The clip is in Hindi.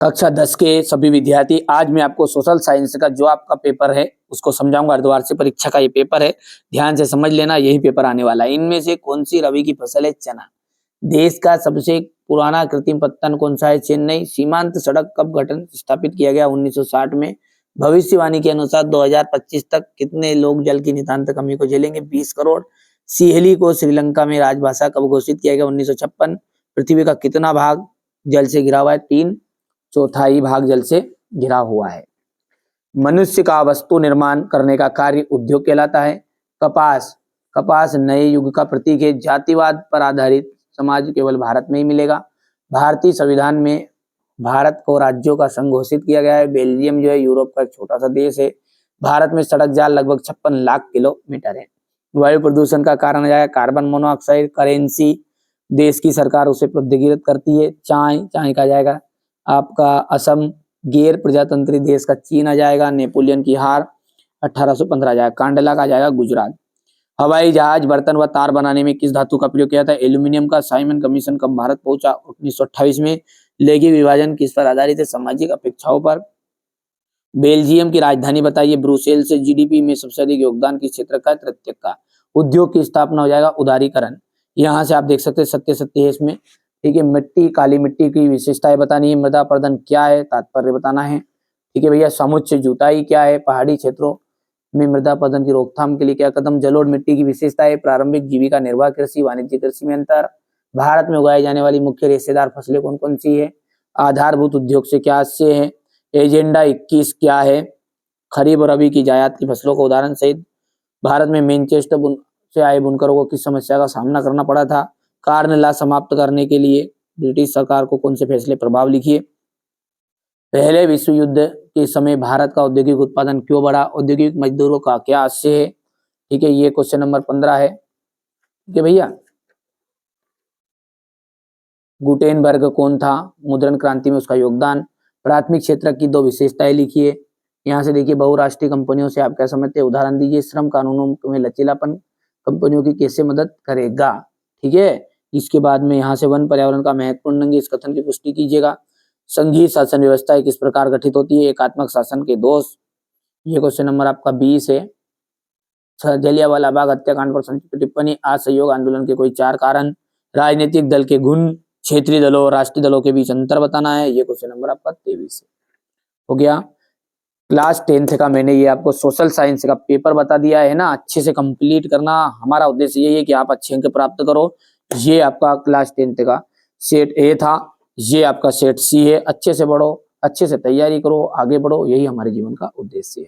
कक्षा 10 के सभी विद्यार्थी, आज मैं आपको सोशल साइंस का जो आपका पेपर है उसको समझाऊंगा। अर्धवार्षिक परीक्षा का ये पेपर है, ध्यान से समझ लेना, यही पेपर आने वाला है। इनमें से कौन सी रबी की फसल है? चना। देश का सबसे पुराना कृत्रिम पत्तन कौन सा है? चेन्नई। सीमांत सड़क कब गठन स्थापित किया गया? 1960 में। भविष्यवाणी के अनुसार 2025 तक कितने लोग जल की नितांत कमी को झेलेंगे? 20 करोड़। सिहली को श्रीलंका में राजभाषा कब घोषित किया गया? 1956। पृथ्वी का कितना भाग जल से घिरा हुआ है? 3/4 भाग जल से घिरा हुआ है। मनुष्य का वस्तु निर्माण करने का कार्य उद्योग कहलाता है। कपास। कपास नए युग का प्रतीक है। जातिवाद पर आधारित समाज केवल भारत में ही मिलेगा। भारतीय संविधान में भारत को राज्यों का संघ घोषित किया गया है। बेल्जियम जो है यूरोप का एक छोटा सा देश है। भारत में सड़क जाल लगभग 56 लाख किलोमीटर है। वायु प्रदूषण का कारण है कार्बन मोनोऑक्साइड। करेंसी देश की सरकार उसे प्रौद्योगित करती है। चाय का जाएगा आपका असम। गैर प्रजातंत्री देश का चीन आ जाएगा। नेपोलियन की हार 1815 आ जाएगा। कांडला का जाएगा गुजरात। हवाई जहाज, बर्तन व तार बनाने में किस धातु का प्रयोग किया था? एल्यूमिनियम का। साइमन कमीशन कब भारत पहुंचा? 1928 में। लेगी विभाजन किस पर आधारित है? सामाजिक अपेक्षाओं पर। बेल्जियम की राजधानी बताइए। ब्रुसेल्स। से जीडीपी में सबसे अधिक योगदान किस क्षेत्र का? तृतीयक का। उद्योग की स्थापना हो जाएगा उदारीकरण। यहाँ से आप देख सकते हैं सत्य है इसमें। ठीक है, मिट्टी, काली मिट्टी की विशेषताएं बतानी है। मृदा अपरदन क्या है? तात्पर्य बताना है। ठीक है भैया। समुच्चय जुताई क्या है? पहाड़ी क्षेत्रों में मृदा अपरदन की रोकथाम के लिए क्या कदम? जलोढ़ मिट्टी की विशेषताएं। प्रारंभिक जीविका निर्वाह कृषि, वाणिज्य कृषि में अंतर। भारत में उगाई जाने वाली मुख्य रेशेदार फसलें कौन कौन सी है? आधारभूत उद्योग से क्या आशय है? एजेंडा 21 क्या है? खरीफ और रबी की जायद की फसलों को उदाहरण सहित। भारत में मैनचेस्टर से आए बुनकरों को किस समस्या का सामना करना पड़ा था? कार्न लॉ समाप्त करने के लिए ब्रिटिश सरकार को कौन से फैसले प्रभाव? लिखिए। पहले विश्व युद्ध के समय भारत का औद्योगिक उत्पादन क्यों बढ़ा? औद्योगिक मजदूरों का क्या आशय है? ठीक है, ये क्वेश्चन नंबर 15 है। ठीक है भैया। गुटेनबर्ग कौन था? मुद्रण क्रांति में उसका योगदान। प्राथमिक क्षेत्र की 2 विशेषताएं लिखिए। यहाँ से देखिए, बहुराष्ट्रीय कंपनियों से आप क्या समझते हैं? उदाहरण दीजिए। श्रम कानूनों में लचीलापन कंपनियों की कैसे मदद करेगा? ठीक है। इसके बाद में यहाँ से वन पर्यावरण का महत्वपूर्ण अंग, इस कथन की पुष्टि कीजिएगा। संघीय शासन व्यवस्था किस प्रकार गठित होती है? एकात्मक शासन के दोष। ये क्वेश्चन नंबर आपका 20 है। जलियांवाला बाग हत्याकांड पर संक्षिप्त टिप्पणी। असहयोग आंदोलन के कोई 4 कारण। राजनीतिक दल के गुण। क्षेत्रीय दलों और राष्ट्रीय दलों के बीच अंतर बताना है। ये क्वेश्चन नंबर आपका 23 है। हो गया। क्लास 10th का मैंने ये आपको सोशल साइंस का पेपर बता दिया है ना। अच्छे से कंप्लीट करना, हमारा उद्देश्य यही है कि आप अच्छे अंक प्राप्त करो। ये आपका क्लास 10th का सेट ए था, ये आपका सेट सी है। अच्छे से पढ़ो, अच्छे से तैयारी करो, आगे बढ़ो, यही हमारे जीवन का उद्देश्य है।